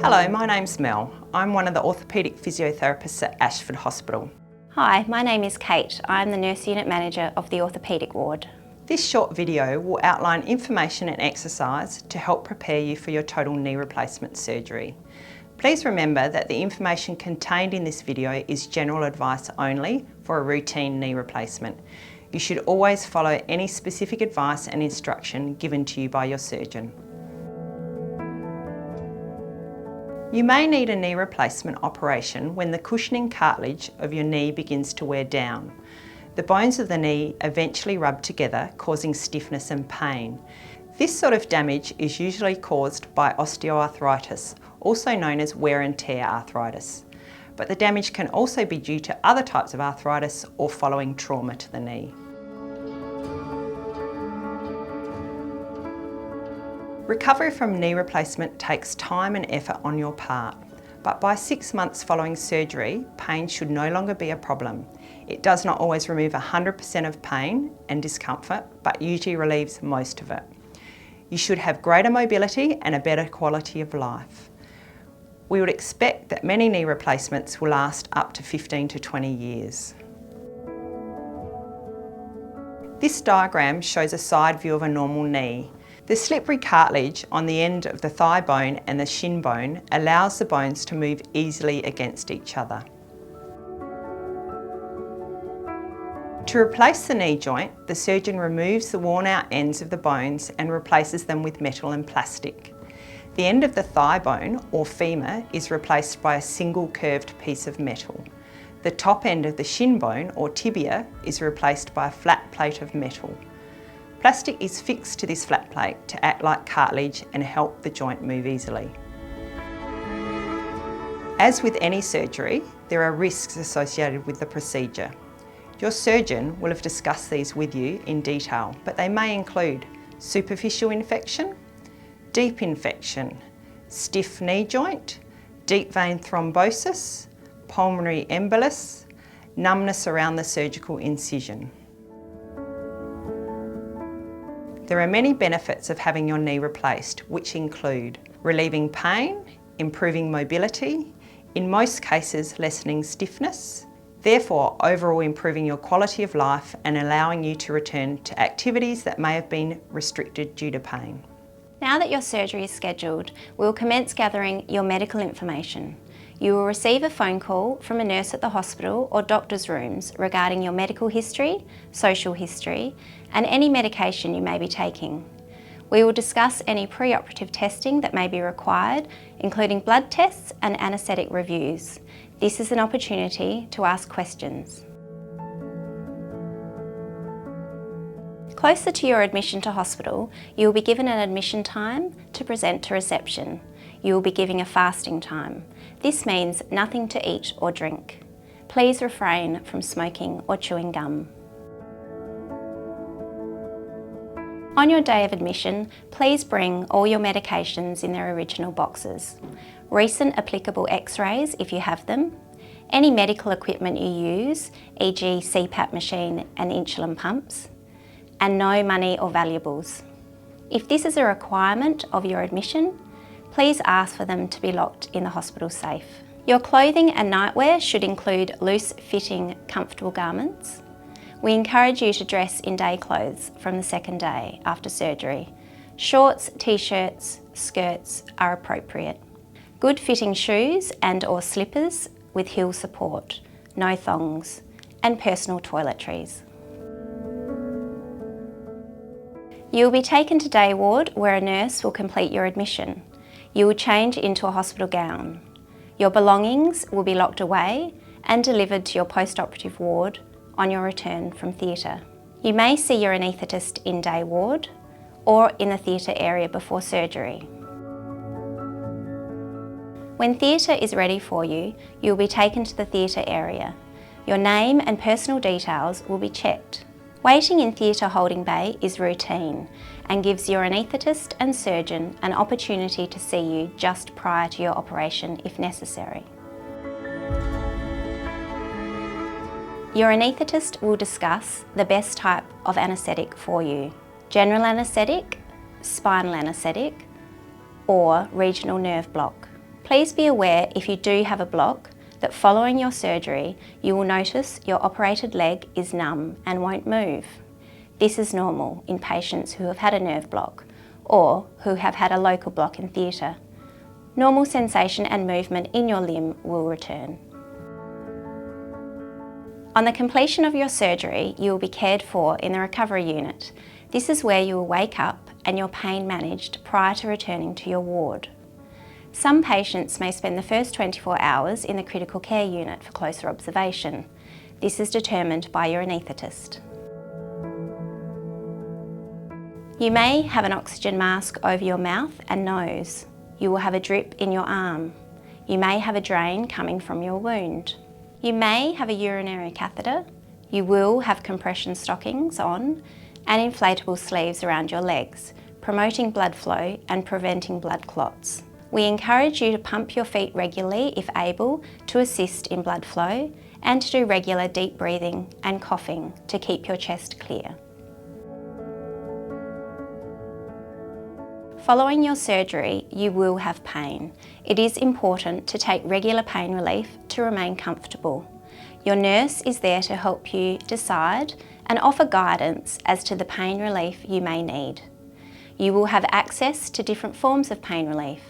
Hello, my name's Mel. I'm one of the orthopaedic physiotherapists at Ashford Hospital. Hi, my name is Kate. I'm the Nurse Unit Manager of the Orthopaedic Ward. This short video will outline information and exercise to help prepare you for your total knee replacement surgery. Please remember that the information contained in this video is general advice only for a routine knee replacement. You should always follow any specific advice and instruction given to you by your surgeon. You may need a knee replacement operation when the cushioning cartilage of your knee begins to wear down. The bones of the knee eventually rub together, causing stiffness and pain. This sort of damage is usually caused by osteoarthritis, also known as wear and tear arthritis. But the damage can also be due to other types of arthritis or following trauma to the knee. Recovery from knee replacement takes time and effort on your part, but by 6 months following surgery, pain should no longer be a problem. It does not always remove 100% of pain and discomfort, but usually relieves most of it. You should have greater mobility and a better quality of life. We would expect that many knee replacements will last up to 15 to 20 years. This diagram shows a side view of a normal knee. The slippery cartilage on the end of the thigh bone and the shin bone allows the bones to move easily against each other. To replace the knee joint, the surgeon removes the worn out ends of the bones and replaces them with metal and plastic. The end of the thigh bone, or femur, is replaced by a single curved piece of metal. The top end of the shin bone, or tibia, is replaced by a flat plate of metal. Plastic is fixed to this flat plate to act like cartilage and help the joint move easily. As with any surgery, there are risks associated with the procedure. Your surgeon will have discussed these with you in detail, but they may include superficial infection, deep infection, stiff knee joint, deep vein thrombosis, pulmonary embolus, numbness around the surgical incision. There are many benefits of having your knee replaced, which include relieving pain, improving mobility, in most cases lessening stiffness, therefore overall improving your quality of life and allowing you to return to activities that may have been restricted due to pain. Now that your surgery is scheduled, we will commence gathering your medical information. You will receive a phone call from a nurse at the hospital or doctor's rooms regarding your medical history, social history, and any medication you may be taking. We will discuss any pre-operative testing that may be required, including blood tests and anaesthetic reviews. This is an opportunity to ask questions. Closer to your admission to hospital, you will be given an admission time to present to reception. You will be given a fasting time. This means nothing to eat or drink. Please refrain from smoking or chewing gum. On your day of admission, please bring all your medications in their original boxes. Recent applicable x-rays if you have them, any medical equipment you use, e.g. CPAP machine and insulin pumps, and no money or valuables. If this is a requirement of your admission, please ask for them to be locked in the hospital safe. Your clothing and nightwear should include loose-fitting, comfortable garments. We encourage you to dress in day clothes from the second day after surgery. Shorts, t-shirts, skirts are appropriate. Good-fitting shoes and/or slippers with heel support, no thongs, and personal toiletries. You will be taken to day ward where a nurse will complete your admission. You will change into a hospital gown. Your belongings will be locked away and delivered to your post-operative ward on your return from theatre. You may see your anaesthetist in day ward or in the theatre area before surgery. When theatre is ready for you, you will be taken to the theatre area. Your name and personal details will be checked. Waiting in theatre holding bay is routine and gives your anaesthetist and surgeon an opportunity to see you just prior to your operation if necessary. Your anaesthetist will discuss the best type of anaesthetic for you: general anaesthetic, spinal anaesthetic, or regional nerve block. Please be aware if you do have a block that following your surgery you will notice your operated leg is numb and won't move. This is normal in patients who have had a nerve block or who have had a local block in theatre. Normal sensation and movement in your limb will return. On the completion of your surgery, you will be cared for in the recovery unit. This is where you will wake up and your pain managed prior to returning to your ward. Some patients may spend the first 24 hours in the critical care unit for closer observation. This is determined by your anaesthetist. You may have an oxygen mask over your mouth and nose. You will have a drip in your arm. You may have a drain coming from your wound. You may have a urinary catheter. You will have compression stockings on and inflatable sleeves around your legs, promoting blood flow and preventing blood clots. We encourage you to pump your feet regularly if able to assist in blood flow and to do regular deep breathing and coughing to keep your chest clear. Following your surgery, you will have pain. It is important to take regular pain relief to remain comfortable. Your nurse is there to help you decide and offer guidance as to the pain relief you may need. You will have access to different forms of pain relief.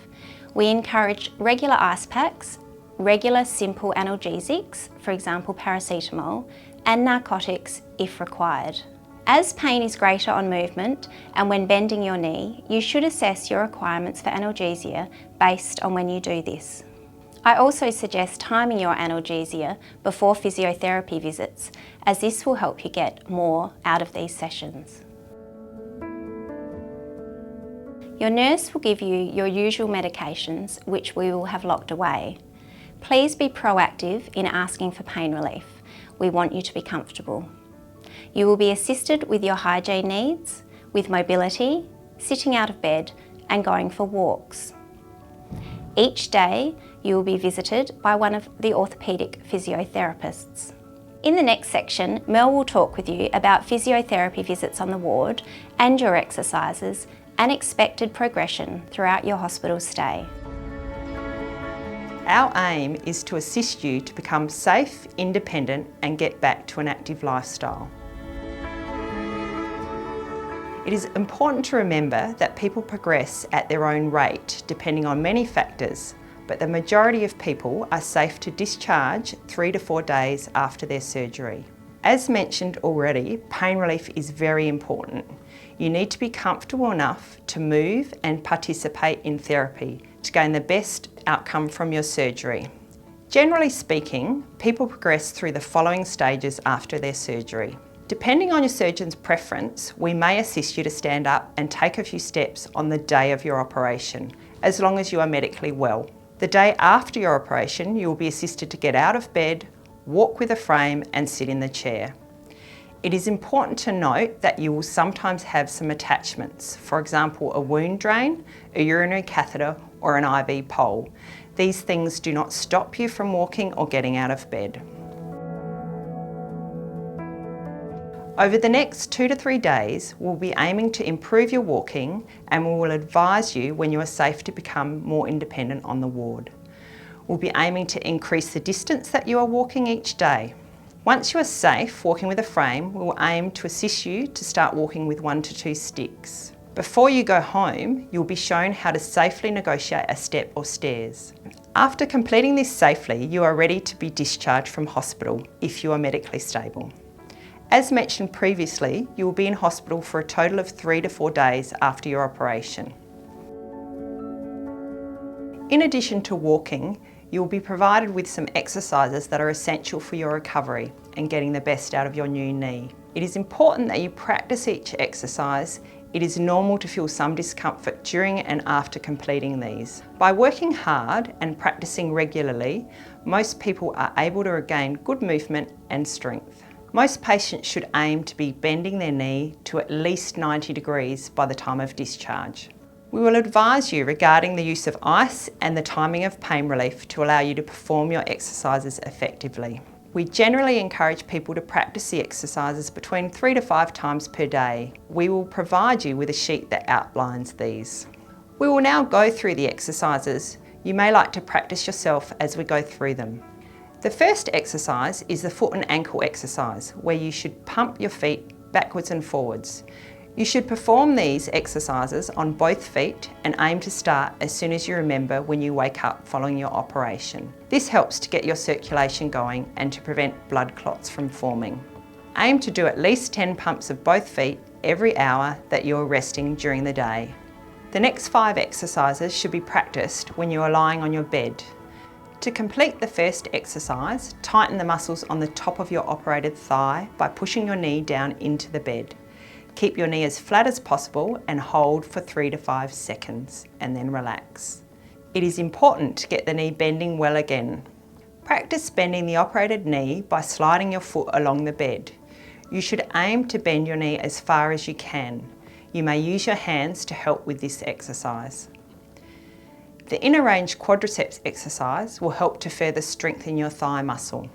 We encourage regular ice packs, regular simple analgesics, for example paracetamol, and narcotics if required. As pain is greater on movement and when bending your knee, you should assess your requirements for analgesia based on when you do this. I also suggest timing your analgesia before physiotherapy visits, as this will help you get more out of these sessions. Your nurse will give you your usual medications, which we will have locked away. Please be proactive in asking for pain relief. We want you to be comfortable. You will be assisted with your hygiene needs, with mobility, sitting out of bed and going for walks. Each day you will be visited by one of the orthopaedic physiotherapists. In the next section, Mel will talk with you about physiotherapy visits on the ward and your exercises and expected progression throughout your hospital stay. Our aim is to assist you to become safe, independent and get back to an active lifestyle. It is important to remember that people progress at their own rate, depending on many factors, but the majority of people are safe to discharge 3 to 4 days after their surgery. As mentioned already, pain relief is very important. You need to be comfortable enough to move and participate in therapy to gain the best outcome from your surgery. Generally speaking, people progress through the following stages after their surgery. Depending on your surgeon's preference, we may assist you to stand up and take a few steps on the day of your operation, as long as you are medically well. The day after your operation, you will be assisted to get out of bed, walk with a frame and sit in the chair. It is important to note that you will sometimes have some attachments, for example a wound drain, a urinary catheter or an IV pole. These things do not stop you from walking or getting out of bed. Over the next 2 to 3 days, we'll be aiming to improve your walking and we will advise you when you are safe to become more independent on the ward. We'll be aiming to increase the distance that you are walking each day. Once you are safe walking with a frame, we will aim to assist you to start walking with 1 to 2 sticks. Before you go home, you'll be shown how to safely negotiate a step or stairs. After completing this safely, you are ready to be discharged from hospital if you are medically stable. As mentioned previously, you will be in hospital for a total of 3 to 4 days after your operation. In addition to walking, you will be provided with some exercises that are essential for your recovery and getting the best out of your new knee. It is important that you practice each exercise. It is normal to feel some discomfort during and after completing these. By working hard and practicing regularly, most people are able to regain good movement and strength. Most patients should aim to be bending their knee to at least 90 degrees by the time of discharge. We will advise you regarding the use of ice and the timing of pain relief to allow you to perform your exercises effectively. We generally encourage people to practice the exercises between 3 to 5 times per day. We will provide you with a sheet that outlines these. We will now go through the exercises. You may like to practice yourself as we go through them. The first exercise is the foot and ankle exercise, where you should pump your feet backwards and forwards. You should perform these exercises on both feet and aim to start as soon as you remember when you wake up following your operation. This helps to get your circulation going and to prevent blood clots from forming. Aim to do at least 10 pumps of both feet every hour that you're resting during the day. The next 5 exercises should be practiced when you are lying on your bed. To complete the first exercise, tighten the muscles on the top of your operated thigh by pushing your knee down into the bed. Keep your knee as flat as possible and hold for 3 to 5 seconds and then relax. It is important to get the knee bending well again. Practice bending the operated knee by sliding your foot along the bed. You should aim to bend your knee as far as you can. You may use your hands to help with this exercise. The inner range quadriceps exercise will help to further strengthen your thigh muscle.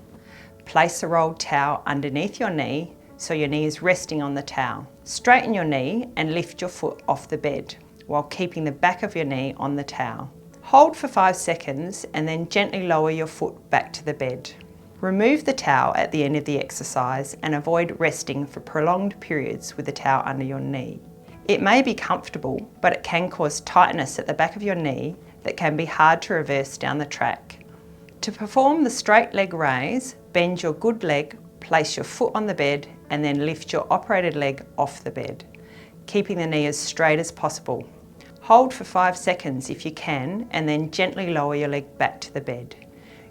Place a rolled towel underneath your knee so your knee is resting on the towel. Straighten your knee and lift your foot off the bed while keeping the back of your knee on the towel. Hold for 5 seconds and then gently lower your foot back to the bed. Remove the towel at the end of the exercise and avoid resting for prolonged periods with the towel under your knee. It may be comfortable, but it can cause tightness at the back of your knee that can be hard to reverse down the track. To perform the straight leg raise, bend your good leg, place your foot on the bed and then lift your operated leg off the bed, keeping the knee as straight as possible. Hold for 5 seconds if you can and then gently lower your leg back to the bed.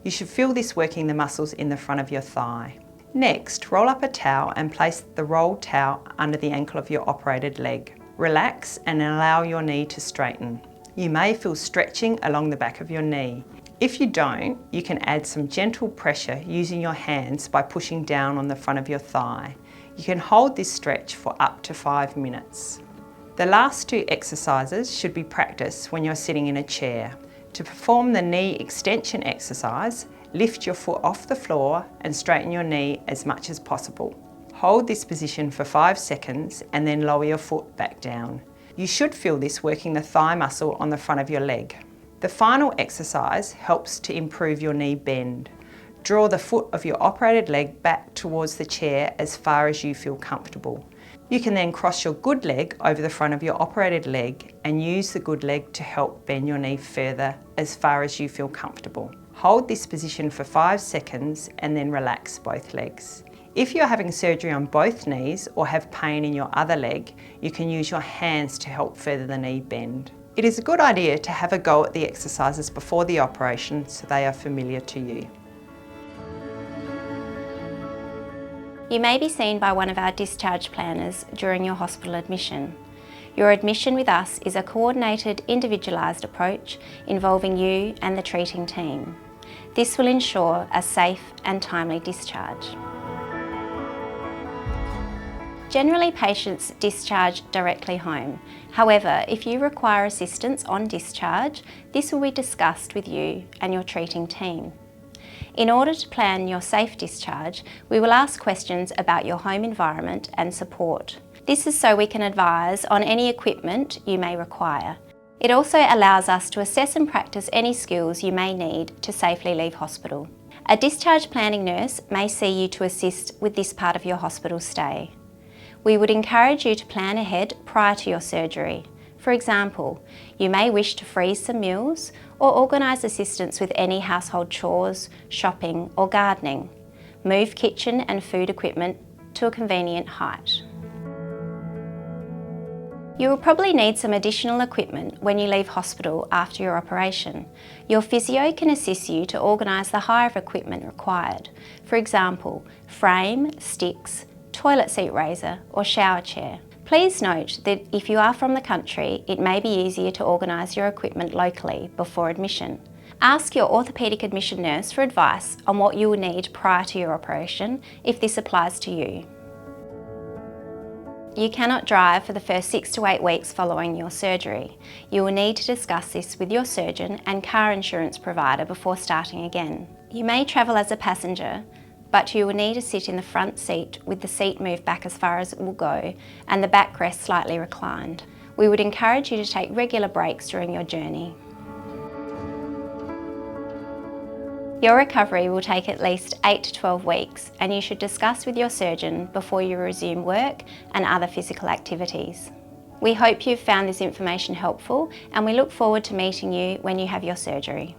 You should feel this working the muscles in the front of your thigh. Next, roll up a towel and place the rolled towel under the ankle of your operated leg. Relax and allow your knee to straighten. You may feel stretching along the back of your knee. If you don't, you can add some gentle pressure using your hands by pushing down on the front of your thigh. You can hold this stretch for up to 5 minutes. The last 2 exercises should be practiced when you're sitting in a chair. To perform the knee extension exercise, lift your foot off the floor and straighten your knee as much as possible. Hold this position for 5 seconds and then lower your foot back down. You should feel this working the thigh muscle on the front of your leg. The final exercise helps to improve your knee bend. Draw the foot of your operated leg back towards the chair as far as you feel comfortable. You can then cross your good leg over the front of your operated leg and use the good leg to help bend your knee further as far as you feel comfortable. Hold this position for 5 seconds and then relax both legs. If you're having surgery on both knees or have pain in your other leg, you can use your hands to help further the knee bend. It is a good idea to have a go at the exercises before the operation so they are familiar to you. You may be seen by one of our discharge planners during your hospital admission. Your admission with us is a coordinated, individualised approach involving you and the treating team. This will ensure a safe and timely discharge. Generally, patients discharge directly home. However, if you require assistance on discharge, this will be discussed with you and your treating team. In order to plan your safe discharge, we will ask questions about your home environment and support. This is so we can advise on any equipment you may require. It also allows us to assess and practice any skills you may need to safely leave hospital. A discharge planning nurse may see you to assist with this part of your hospital stay. We would encourage you to plan ahead prior to your surgery. For example, you may wish to freeze some meals or organise assistance with any household chores, shopping or gardening. Move kitchen and food equipment to a convenient height. You will probably need some additional equipment when you leave hospital after your operation. Your physio can assist you to organise the hire of equipment required. For example, frame, sticks, toilet seat raiser or shower chair. Please note that if you are from the country, it may be easier to organise your equipment locally before admission. Ask your orthopaedic admission nurse for advice on what you will need prior to your operation if this applies to you. You cannot drive for the first 6 to 8 weeks following your surgery. You will need to discuss this with your surgeon and car insurance provider before starting again. You may travel as a passenger, but you will need to sit in the front seat with the seat moved back as far as it will go and the backrest slightly reclined. We would encourage you to take regular breaks during your journey. Your recovery will take at least 8 to 12 weeks, and you should discuss with your surgeon before you resume work and other physical activities. We hope you've found this information helpful, and we look forward to meeting you when you have your surgery.